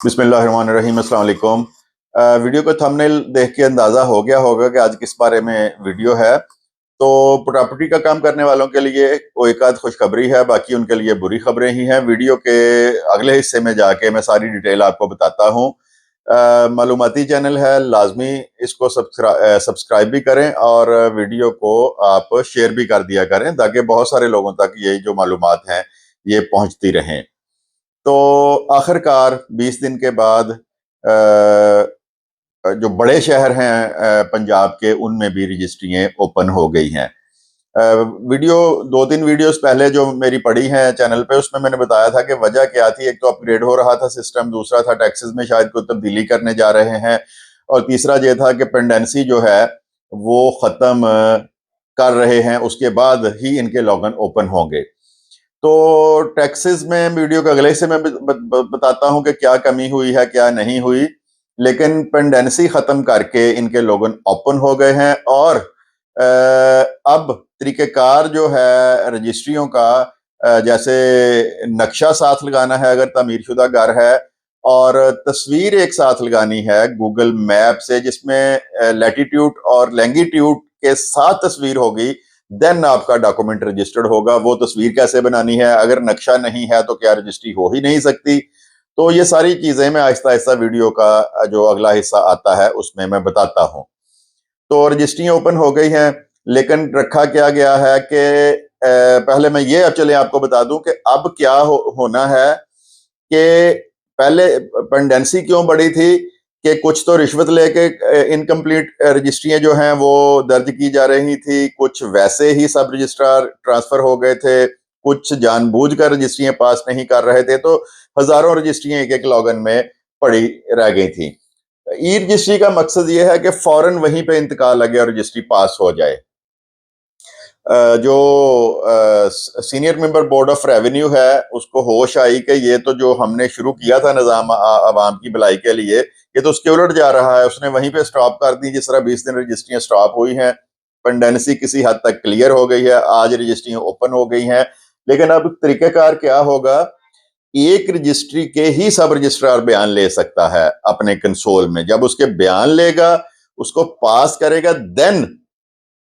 बिस्मिल्लाहिर्रहमानिर्रहीम। अस्सलाम वालेकुम। वीडियो को थंबनेल देख के अंदाज़ा हो गया होगा कि आज किस बारे में वीडियो है। तो प्रॉपर्टी का काम करने वालों के लिए कोई एक आध खुशखबरी है, बाकी उनके लिए बुरी खबरें ही हैं। वीडियो के अगले हिस्से में जाके मैं सारी डिटेल आपको बताता हूँ। मालूमाती चैनल है, लाजमी इसको सब्सक्राइब भी करें और वीडियो को आप शेयर भी कर दिया करें ताकि बहुत सारे लोगों तक ये जो मालूमात हैं ये पहुंचती रहें। तो आखिरकार 20 दिन के बाद जो बड़े शहर हैं पंजाब के, उनमें भी रजिस्ट्रियाँ ओपन हो गई हैं। वीडियो 2-3 वीडियोस पहले जो मेरी पड़ी हैं चैनल पे, उसमें मैंने बताया था कि वजह क्या थी। एक तो अपग्रेड हो रहा था सिस्टम, दूसरा था टैक्सेस में शायद कोई तब्दीली करने जा रहे हैं, और तीसरा ये था कि पेंडेंसी जो है वो ख़त्म कर रहे हैं, उसके बाद ही इनके लॉगिन ओपन होंगे। तो टैक्सेस में वीडियो के अगले से मैं बताता हूं कि क्या कमी हुई है क्या नहीं हुई, लेकिन पेंडेंसी ख़त्म करके इनके लोगन ओपन हो गए हैं। और अब तरीक़ेकार जो है रजिस्ट्रियों का, जैसे नक्शा साथ लगाना है अगर तामीरशुदा घर है, और तस्वीर एक साथ लगानी है गूगल मैप से जिसमें लैटिट्यूड और लैंगिट्यूड के साथ तस्वीर होगी, देन आपका डॉक्यूमेंट रजिस्टर्ड होगा। वो तस्वीर कैसे बनानी है, अगर नक्शा नहीं है तो क्या रजिस्ट्री हो ही नहीं सकती। तो ये सारी चीज़ें मैं आहिस्ता आहिस्ता वीडियो का जो अगला हिस्सा आता है उसमें मैं बताता हूँ। तो रजिस्ट्रियाँ ओपन हो गई हैं, लेकिन रखा क्या गया है कि पहले मैं ये चले आपको बता दूं कि अब क्या होना है कि पहले पेंडेंसी क्यों बढ़ी थी कि कुछ तो रिश्वत लेके इनकम्प्लीट रजिस्ट्रियाँ जो हैं वो दर्ज की जा रही थी, कुछ वैसे ही सब रजिस्ट्रार ट्रांसफ़र हो गए थे, कुछ जानबूझकर रजिस्ट्रियाँ पास नहीं कर रहे थे। तो हज़ारों रजिस्ट्रियाँ एक-एक लॉगिन में पड़ी रह गई थी। ई रजिस्ट्री का मकसद ये है कि फ़ौरन वहीं पे इंतकाल लगे और रजिस्ट्री पास हो जाए। जो senior member board of revenue है उसको होश आई कि ये तो जो हमने शुरू किया था निज़ाम आवाम की भलाई के लिए, ये तो उसके उलट जा रहा है। उसने वहीं पे स्टॉप कर दी। जिस तरह 20 दिन रजिस्ट्रियाँ स्टॉप हुई हैं, पेंडेंसी किसी हद तक क्लियर हो गई है, आज रजिस्ट्रियाँ ओपन हो गई हैं। लेकिन अब तरीक़ेकार क्या होगा, एक रजिस्ट्री के ही सब रजिस्ट्रार बयान ले सकता है अपने कंसोल में। जब उसके बयान लेगा, उसको पास करेगा, देन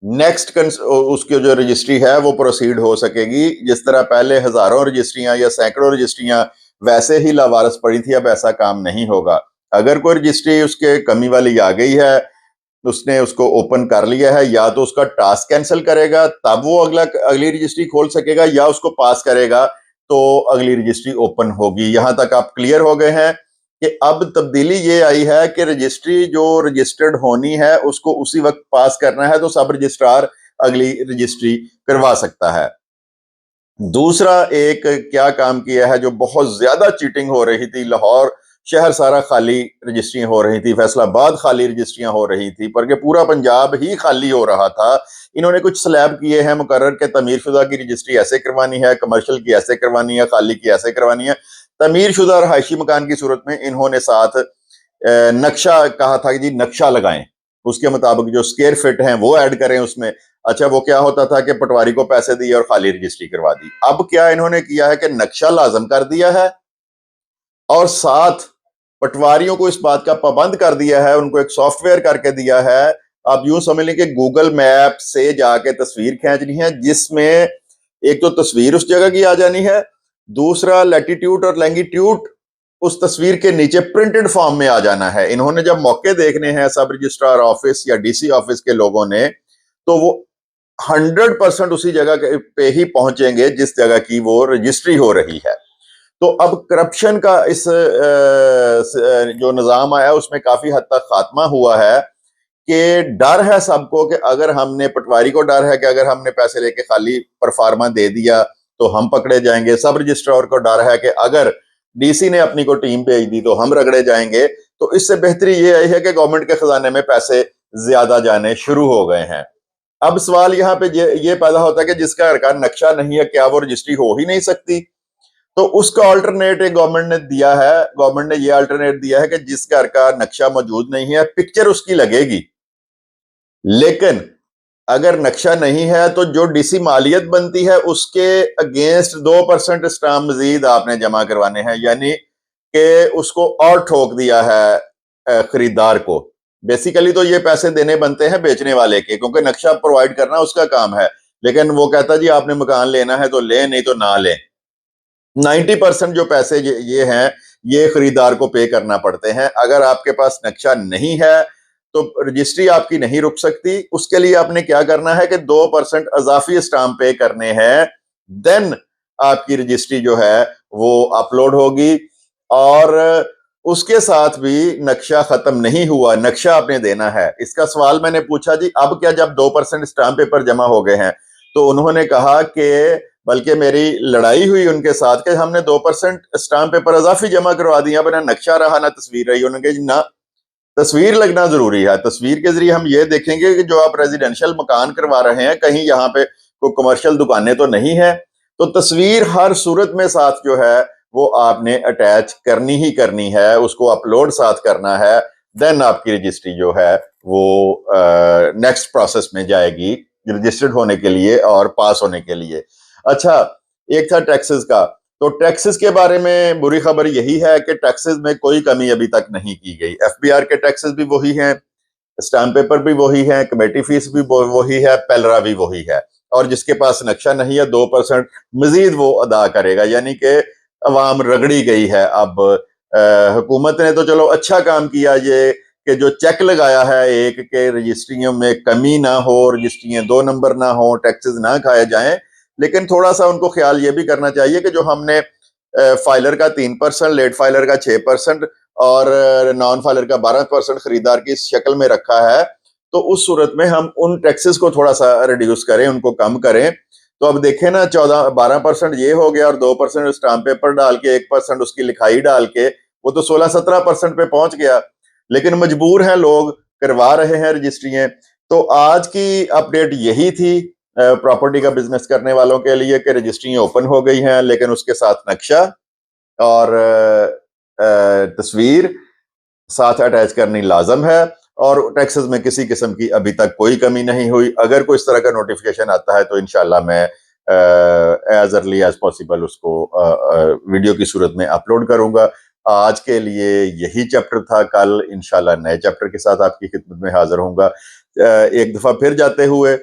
नेक्स्ट उसकी जो रजिस्ट्री है वो प्रोसीड हो सकेगी। जिस तरह पहले हजारों रजिस्ट्रियां या सैकड़ों रजिस्ट्रियां वैसे ही लावारस पड़ी थी, अब ऐसा काम नहीं होगा। अगर कोई रजिस्ट्री उसके कमी वाली आ गई है, उसने उसको ओपन कर लिया है, या तो उसका टास्क कैंसिल करेगा तब वो अगली रजिस्ट्री खोल सकेगा, या उसको पास करेगा तो अगली रजिस्ट्री ओपन होगी। यहां तक आप क्लियर हो गए हैं कि अब तब्दीली ये आई है कि रजिस्ट्री जो रजिस्टर्ड होनी है उसको उसी वक्त पास करना है, तो सब रजिस्ट्रार अगली रजिस्ट्री करवा सकता है। दूसरा एक क्या काम किया है, जो बहुत ज्यादा चीटिंग हो रही थी, लाहौर शहर सारा खाली रजिस्ट्रियां हो रही थी, फैसलाबाद खाली रजिस्ट्रियां हो रही थी, पर पूरा पंजाब ही खाली हो रहा था। इन्होंने कुछ स्लैब किए हैं मुकर्रर के तमीरशुदा की रजिस्ट्री ऐसे करवानी है, कमर्शियल की ऐसे करवानी है, खाली की ऐसे करवानी है। तमीरशुदा रहायशी मकान की सूरत में इन्होंने साथ नक्शा कहा था कि जी नक्शा लगाएं, उसके मुताबिक जो स्क्वायर फिट हैं वो ऐड करें उसमें। अच्छा, वो क्या होता था कि पटवारी को पैसे दिए और खाली रजिस्ट्री करवा दी। अब क्या इन्होंने किया है कि नक्शा लाजम कर दिया है और साथ पटवारियों को इस बात का पाबंद कर दिया है, उनको एक सॉफ्टवेयर करके दिया है। आप यूं समझ लें कि गूगल मैप से जाके तस्वीर खींचनी है, जिसमें एक तो तस्वीर उस जगह की आ जानी है, दूसरा लैटिट्यूड और लैंगिट्यूड उस तस्वीर के नीचे प्रिंटेड फॉर्म में आ जाना है। इन्होंने जब मौके देखने हैं सब रजिस्ट्रार ऑफिस या डीसी ऑफिस के लोगों ने, तो वो 100% उसी जगह पे ही पहुंचेंगे जिस जगह की वो रजिस्ट्री हो रही है। तो अब करप्शन का इस जो निज़ाम आया उसमें काफी हद तक खात्मा हुआ है कि डर है सबको कि अगर हमने, पटवारी को डर है कि अगर हमने पैसे लेके खाली परफार्मा दे दिया तो हम पकड़े जाएंगे, सब रजिस्ट्रार को डर है कि अगर डीसी ने अपनी को टीम भेज दी तो हम रगड़े जाएंगे। तो इससे बेहतरी ये आई है कि गवर्नमेंट के खजाने में पैसे ज्यादा जाने शुरू हो गए हैं। अब सवाल यहाँ पे ये पैदा होता है कि जिसका घर का नक्शा नहीं है, क्या वो रजिस्ट्री हो ही नहीं सकती? तो उसका अल्टरनेट एक गवर्नमेंट ने दिया है। गवर्नमेंट ने ये अल्टरनेट दिया है कि जिस घर का नक्शा मौजूद नहीं है, पिक्चर उसकी लगेगी, लेकिन अगर नक्शा नहीं है तो जो डीसी मालियत बनती है उसके अगेंस्ट 2% स्टाम्प मजीद आपने जमा करवाने हैं। यानी کہ اس کو اور ٹھوک دیا ہے خریدار کو. بیسیکلی تو یہ پیسے دینے بنتے ہیں بیچنے والے کے, کیونکہ نقشہ پرووائڈ کرنا اس کا کام ہے, لیکن وہ کہتا جی آپ نے مکان لینا ہے تو لیں, نہیں تو نہ لیں. 90% جو پیسے یہ ہیں یہ خریدار کو پے کرنا پڑتے ہیں. اگر آپ کے پاس نقشہ نہیں ہے تو رجسٹری آپ کی نہیں رک سکتی. اس کے لیے آپ نے کیا کرنا ہے کہ 2% اضافی اسٹامپ پے کرنے ہیں, دین آپ کی رجسٹری جو ہے وہ اپلوڈ ہوگی. اور اس کے ساتھ بھی نقشہ ختم نہیں ہوا, نقشہ آپ نے دینا ہے. اس کا سوال میں نے پوچھا جی اب کیا جب 2% اسٹامپ پیپر جمع ہو گئے ہیں, تو انہوں نے کہا کہ بلکہ میری لڑائی ہوئی ان کے ساتھ کہ ہم نے 2% اسٹامپ پیپر اضافی جمع کروا دیا, اب نہ نقشہ رہا نہ تصویر رہی. انہوں نے کہا نہ, تصویر لگنا ضروری ہے. تصویر کے ذریعے ہم یہ دیکھیں گے کہ جو آپ ریزیڈینشل مکان کروا رہے ہیں کہیں یہاں پہ کوئی کمرشل دکانیں تو نہیں ہے. تو تصویر ہر صورت میں ساتھ جو ہے وہ آپ نے اٹیچ کرنی ہی کرنی ہے, اس کو اپلوڈ ساتھ کرنا ہے. دین آپ کی رجسٹری جو ہے وہ نیکسٹ پروسیس میں جائے گی رجسٹرڈ ہونے کے لیے اور پاس ہونے کے لیے. اچھا, ایک تھا ٹیکسز کا. تو ٹیکسز کے بارے میں بری خبر یہی ہے کہ ٹیکسز میں کوئی کمی ابھی تک نہیں کی گئی. ایف بی آر کے ٹیکسز بھی وہی ہیں, اسٹامپ پیپر بھی وہی ہے, کمیٹی فیس بھی وہی ہے, پیلرا بھی وہی ہے. اور جس کے پاس نقشہ نہیں ہے 2% مزید وہ ادا کرے گا. یعنی کہ عوام رگڑی گئی ہے. اب حکومت نے تو چلو اچھا کام کیا یہ کہ جو چیک لگایا ہے ایک کہ رجسٹریوں میں کمی نہ ہو, رجسٹریاں 2 نمبر نہ ہو, ٹیکسز نہ کھائے جائیں. لیکن تھوڑا سا ان کو خیال یہ بھی کرنا چاہیے کہ جو ہم نے فائلر کا 3%, لیٹ فائلر کا 6% اور نان فائلر کا 12% خریدار کی شکل میں رکھا ہے, تو اس صورت میں ہم ان ٹیکسز کو تھوڑا سا ریڈیوس کریں, ان کو کم کریں. تو اب دیکھیں نا 12% یہ ہو گیا اور 2% اسٹامپ پیپر ڈال کے 1% اس کی لکھائی ڈال کے وہ تو 16-17% پہ پہنچ گیا. لیکن مجبور ہیں لوگ, کروا رہے ہیں رجسٹریاں. تو آج کی اپڈیٹ یہی تھی پراپرٹی کا بزنس کرنے والوں کے لیے کہ رجسٹریاں اوپن ہو گئی ہیں, لیکن اس کے ساتھ نقشہ اور تصویر ساتھ اٹیچ کرنی لازم ہے. اور ٹیکسز میں کسی قسم کی ابھی تک کوئی کمی نہیں ہوئی. اگر کوئی اس طرح کا نوٹیفیکیشن آتا ہے تو انشاءاللہ میں ایز ارلی ایز پاسبل اس کو ویڈیو کی صورت میں اپلوڈ کروں گا. آج کے لیے یہی چیپٹر تھا. کل انشاءاللہ نئے چیپٹر کے ساتھ آپ کی خدمت میں حاضر ہوں گا. ایک دفعہ پھر جاتے ہوئے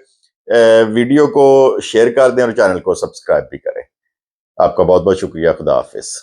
ویڈیو کو شیئر کر دیں اور چینل کو سبسکرائب بھی کریں. آپ کا بہت بہت شکریہ. خدا حافظ.